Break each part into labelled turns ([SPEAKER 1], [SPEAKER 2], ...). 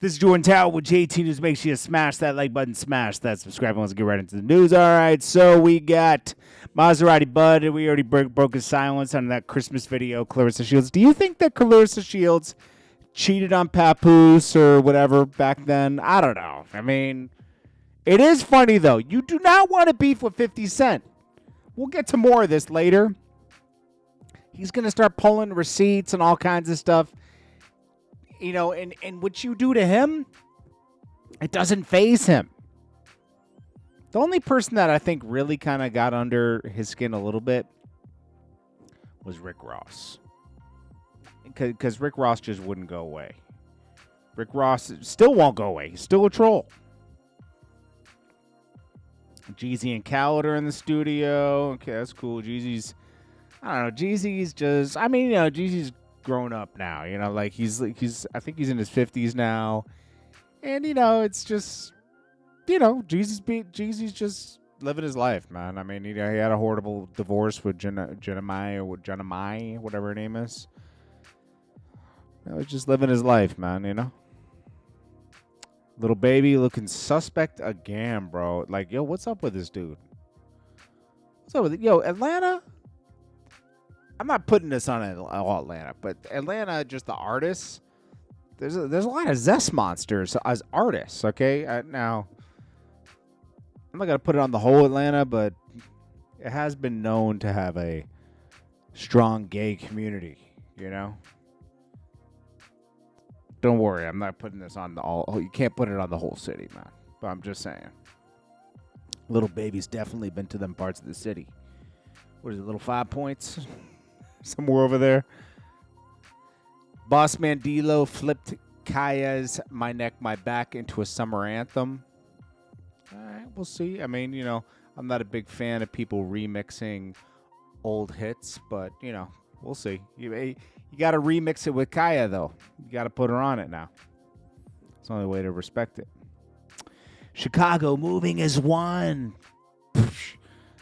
[SPEAKER 1] This is JordanTower with JT News. Make sure you smash that like button, smash that subscribe. Let's get right into the news. All right, so we got Maserati Bud, and we already broke his silence on that Christmas video, Clarissa Shields. Do you think that Clarissa Shields cheated on Papoose or whatever back then? I don't know. I mean, it is funny, though. You do not want to beef with 50 Cent. We'll get to more of this later. He's going to start pulling receipts and all kinds of stuff. You know, and what you do to him, it doesn't faze him. The only person that I think really kind of got under his skin a little bit was Rick Ross. Because Rick Ross just wouldn't go away. Rick Ross still won't go away. He's still a troll. Jeezy and Khaled are in the studio. Okay, that's cool. Jeezy's, I don't know. Jeezy's just, I mean, you know, Jeezy's grown up now, you know, like he's I think he's in his 50s now, and you know, it's just, you know, Jeezy's just living his life, man. I mean, you know, he had a horrible divorce with Jenna, whatever her name is. You know, he's just living his life, man. You know, little baby looking suspect again, bro. Like, yo, what's up with this dude? What's up with it? Yo, Atlanta. I'm not putting this on all Atlanta, but Atlanta, just the artists, there's a lot of zest monsters as artists, okay? Now, I'm not going to put it on the whole Atlanta, but it has been known to have a strong gay community, you know? Don't worry, I'm not putting this on the all. You can't put it on the whole city, man. But I'm just saying. Little baby's definitely been to them parts of the city. What is it, little 5 points? Somewhere over there. Boss Mandilo flipped Kaya's My Neck, My Back into a summer anthem. All right, we'll see. I mean, you know, I'm not a big fan of people remixing old hits, but, you know, we'll see. You got to remix it with Kaya, though. You got to put her on it now. It's the only way to respect it. Chicago moving as one.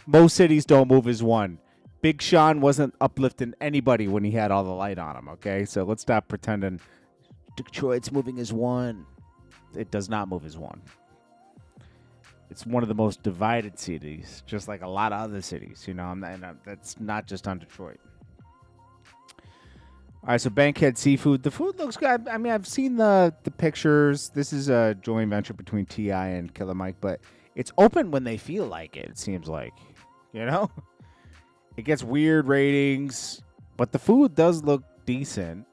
[SPEAKER 1] Most cities don't move as one. Big Sean wasn't uplifting anybody when he had all the light on him, okay? So let's stop pretending Detroit's moving as one. It does not move as one. It's one of the most divided cities, just like a lot of other cities, you know, that's not just on Detroit. All right, so Bankhead Seafood. The food looks good. I mean, I've seen the pictures. This is a joint venture between T.I. and Killer Mike, but it's open when they feel like it seems like, you know? It gets weird ratings, but the food does look decent.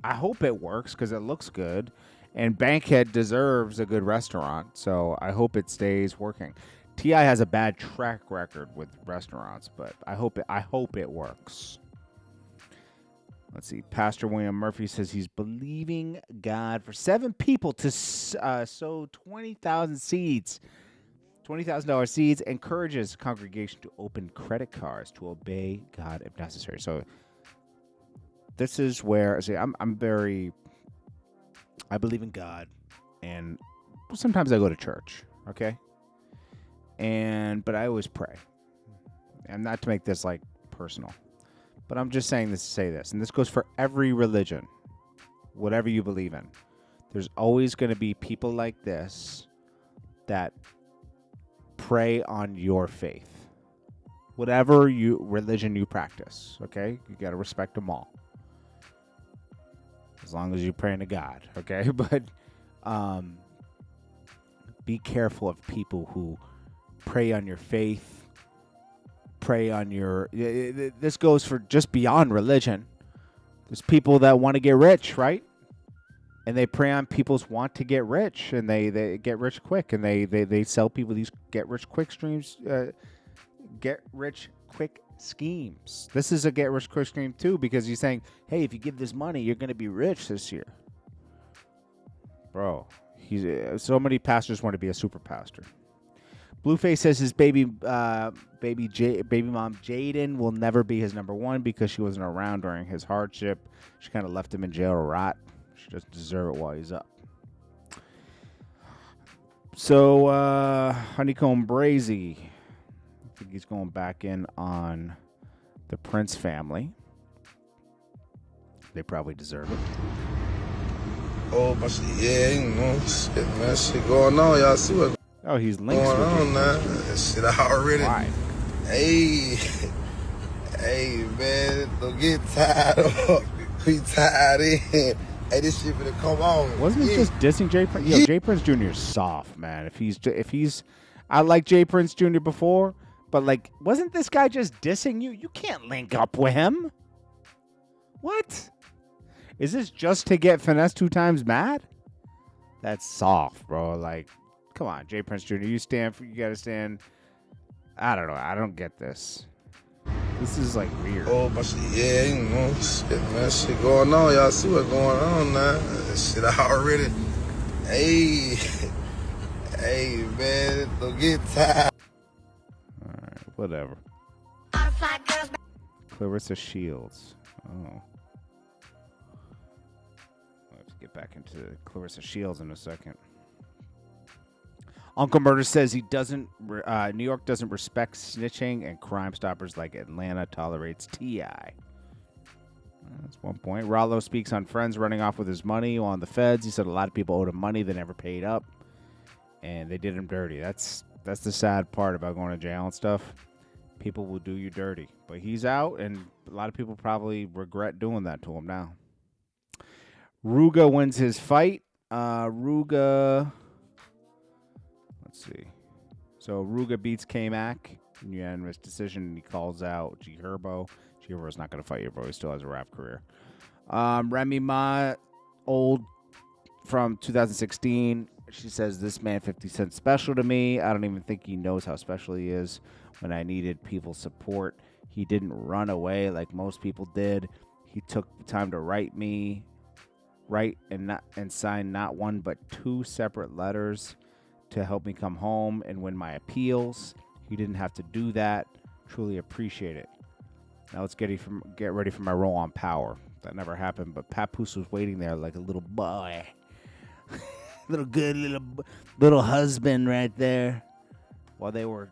[SPEAKER 1] I hope it works because it looks good. And Bankhead deserves a good restaurant, so I hope it stays working. T.I. has a bad track record with restaurants, but I hope it works. Let's see. Pastor William Murphy says he's believing God for 7 people to sow 20,000 seeds. $20,000 seeds, encourages congregation to open credit cards to obey God if necessary. So this is where I believe in God, and sometimes I go to church, okay? But I always pray. And not to make this like personal, but I'm just saying this to say this, and this goes for every religion, whatever you believe in. There's always going to be people like this that prey on your faith, whatever religion you practice, okay? You got to respect them all, as long as you're praying to God, okay? But be careful of people who prey on your faith, prey on your... This goes for just beyond religion. There's people that want to get rich, right? And they prey on people's want to get rich, and they get rich quick, and they sell people these get rich quick schemes. This is a get rich quick scheme too, because he's saying, hey, if you give this money, you're going to be rich this year. Bro, so many pastors want to be a super pastor. BLUEFACE says his baby mom Jaden will never be his number one because she wasn't around during his hardship. She kind of left him in jail to rot. She doesn't deserve it while he's up. So, Honeycomb Brazy, I think he's going back in on the Prince family. They probably deserve it.
[SPEAKER 2] Oh, but yeah, you know, shit, man, shit going on. Y'all see what
[SPEAKER 1] Oh, he's
[SPEAKER 2] going
[SPEAKER 1] links with
[SPEAKER 2] on
[SPEAKER 1] you.
[SPEAKER 2] now? Shit, I already.
[SPEAKER 1] Why?
[SPEAKER 2] Hey, hey, man, don't get tired of. We tired in. Hey, this shit finna come on.
[SPEAKER 1] Wasn't he just dissing Jay Prince? Yo, Jay Prince Jr. is soft, man. If he's, I like Jay Prince Jr. before, but like, wasn't this guy just dissing you? You can't link up with him. What? Is this just to get Finesse 2 times mad? That's soft, bro. Like, come on, Jay Prince Jr. You gotta stand. I don't know. I don't get this. This is like weird.
[SPEAKER 2] Oh, but yeah, you know, shit, man, shit going on. Y'all see what going on now? Shit, I already. Hey, hey, man, don't get tired.
[SPEAKER 1] All right, whatever. Clarissa Shields. Oh. I'll have to get back into Clarissa Shields in a second. Uncle Murder says he doesn't. New York doesn't respect snitching, and Crime Stoppers like Atlanta tolerates T.I. That's one point. Rollo speaks on friends running off with his money on the feds. He said a lot of people owed him money they never paid up, and they did him dirty. That's the sad part about going to jail and stuff. People will do you dirty, but he's out, and a lot of people probably regret doing that to him now. Ruga wins his fight. Ruga. Let's see. So Ruga beats K-Mac. Unanimous decision, and he calls out G Herbo. G Herbo's not going to fight you, bro. He still has a rap career. Remy Ma, old from 2016. She says, this man 50 Cent special to me. I don't even think he knows how special he is. When I needed people's support, he didn't run away like most people did. He took time to write and sign not one but 2 separate letters to help me come home and win my appeals. He didn't have to do that. Truly appreciate it. Now let's get ready for my role on Power. That never happened, but Papoose was waiting there like a little boy. little husband right there. While they were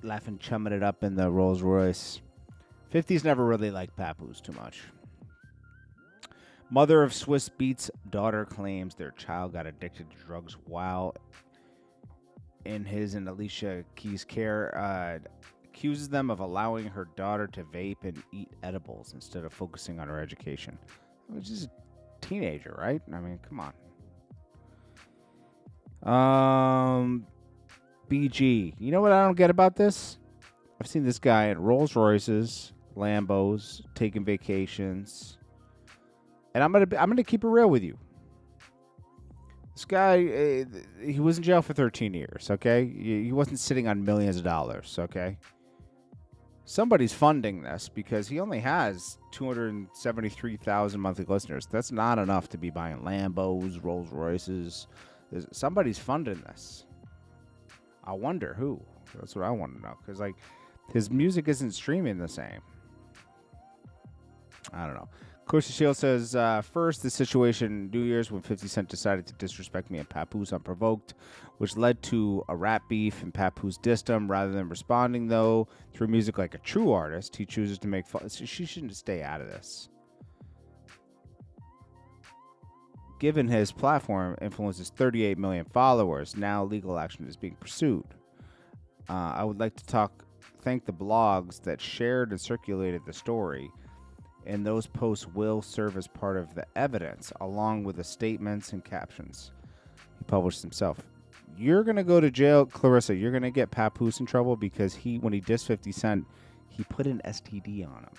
[SPEAKER 1] laughing, chumming it up in the Rolls Royce. 50's never really liked Papoose too much. Mother of Swiss Beats daughter claims their child got addicted to drugs while in his and Alicia Keys' care, accuses them of allowing her daughter to vape and eat edibles instead of focusing on her education. Which is a teenager, right? I mean, come on. BG. You know what I don't get about this? I've seen this guy in Rolls Royces, Lambos, taking vacations. And I'm gonna keep it real with you. This guy, he was in jail for 13 years, okay? He wasn't sitting on millions of dollars, okay? Somebody's funding this because he only has 273,000 monthly listeners. That's not enough to be buying Lambos, Rolls Royces. Somebody's funding this. I wonder who. That's what I want to know. Because, like, his music isn't streaming the same. I don't know. Clarissa Shields says, first, the situation in New Year's when 50 Cent decided to disrespect me and Papoose unprovoked, which led to a rap beef, and Papoose dissed him. Rather than responding, though, through music like a true artist, he chooses to make fun. She shouldn't stay out of this. Given his platform influences 38 million followers, now legal action is being pursued. I would like to thank the blogs that shared and circulated the story, and those posts will serve as part of the evidence, along with the statements and captions he published himself. You're going to go to jail, Clarissa. You're going to get Papoose in trouble because when he dissed 50 Cent, he put an STD on him.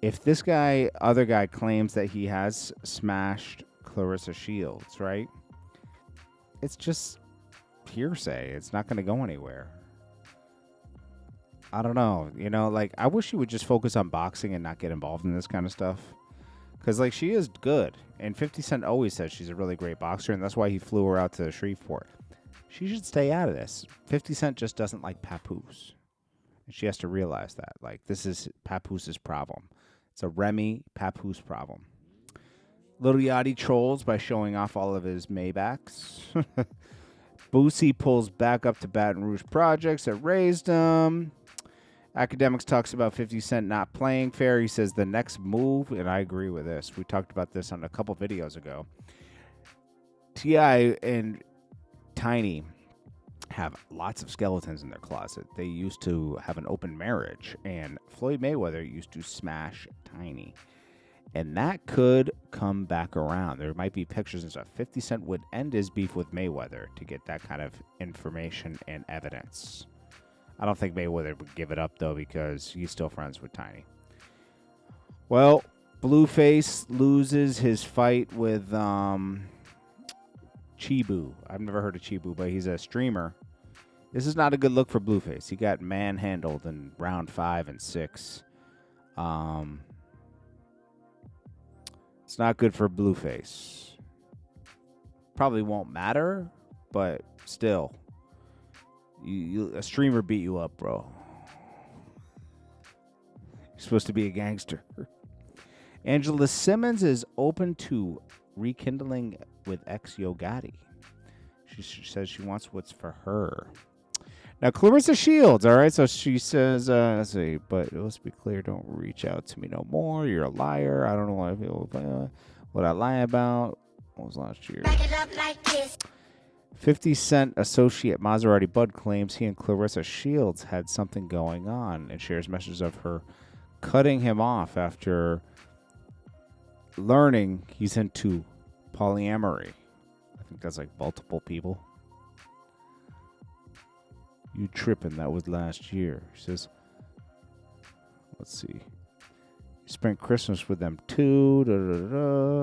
[SPEAKER 1] If this other guy claims that he has smashed Clarissa Shields, right? It's just hearsay. It's not going to go anywhere. I don't know. You know, like, I wish she would just focus on boxing and not get involved in this kind of stuff. Because, like, she is good. And 50 Cent always says she's a really great boxer, and that's why he flew her out to Shreveport. She should stay out of this. 50 Cent just doesn't like Papoose. And she has to realize that. Like, this is Papoose's problem. It's a Remy Papoose problem. Lil Yachty trolls by showing off all of his Maybachs. Boosie pulls back up to Baton Rouge projects that raised him. Academics talks about 50 Cent not playing fair. He says the next move, and I agree with this. We talked about this on a couple videos ago. T.I. and Tiny have lots of skeletons in their closet. They used to have an open marriage, and Floyd Mayweather used to smash Tiny. And that could come back around. There might be pictures and stuff. 50 Cent would end his beef with Mayweather to get that kind of information and evidence. I don't think Mayweather would give it up, though, because he's still friends with Tiny. Well, BLUEFACE loses his fight with Chibu. I've never heard of Chibu, but he's a streamer. This is not a good look for BLUEFACE. He got manhandled in round 5 and 6. It's not good for BLUEFACE. Probably won't matter, but still. A streamer beat you up, bro. You're supposed to be a gangster. Angela Simmons is open to rekindling with ex-Yo Gotti. She says she wants what's for her. Now, Clarissa Shields, all right, so she says, let's see, but let's be clear, don't reach out to me no more. You're a liar. I don't know what I lie about. What was last year? Back it up like this. 50 Cent associate Maserati Bud claims he and Clarissa Shields had something going on and shares messages of her cutting him off after learning he's into polyamory. I think that's like multiple people. You tripping, that was last year. She says, let's see. You spent Christmas with them too. Da, da, da,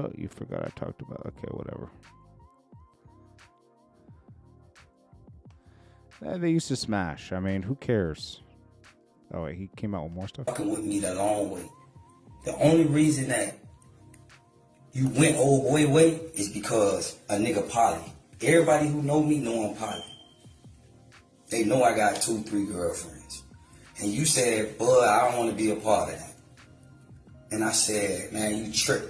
[SPEAKER 1] da. You forgot I talked about. Okay, whatever. They used to smash. I mean, who cares? Oh, wait, he came out with more stuff?
[SPEAKER 3] Fucking with me the long way. The only reason that you went old boy way is because a nigga poly. Everybody who know me know I'm poly. They know I got 2, 3 girlfriends. And you said, bud, I don't want to be a part of that. And I said, man, you tripping.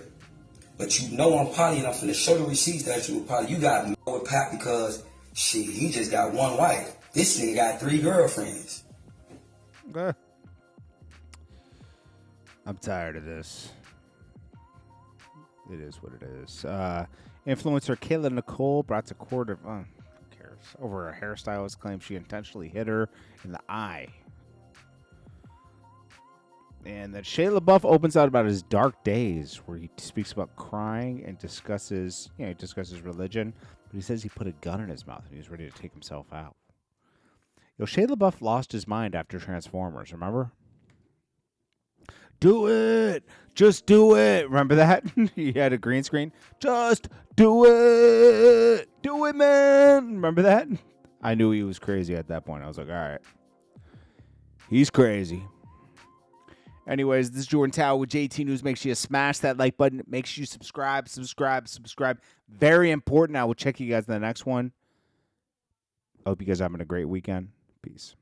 [SPEAKER 3] But you know I'm poly, and I'm finna show the receipts that you were poly. You got me with Pat because, shit, he just got 1 wife. This nigga got 3 girlfriends.
[SPEAKER 1] I'm tired of this. It is what it is. Influencer Kayla Nicole brought to court of... who cares? Over a hairstylist claims she intentionally hit her in the eye. And that Shia LaBeouf opens out about his dark days, where he speaks about crying and discusses religion. But he says he put a gun in his mouth and he's ready to take himself out. Shia LaBeouf lost his mind after Transformers, remember? Do it! Just do it! Remember that? He had a green screen. Just do it! Do it, man! Remember that? I knew he was crazy at that point. I was like, all right. He's crazy. Anyways, this is Jordan Tower with JT News. Make sure you smash that like button. Make sure you subscribe. Very important. I will check you guys in the next one. I hope you guys are having a great weekend. Peace.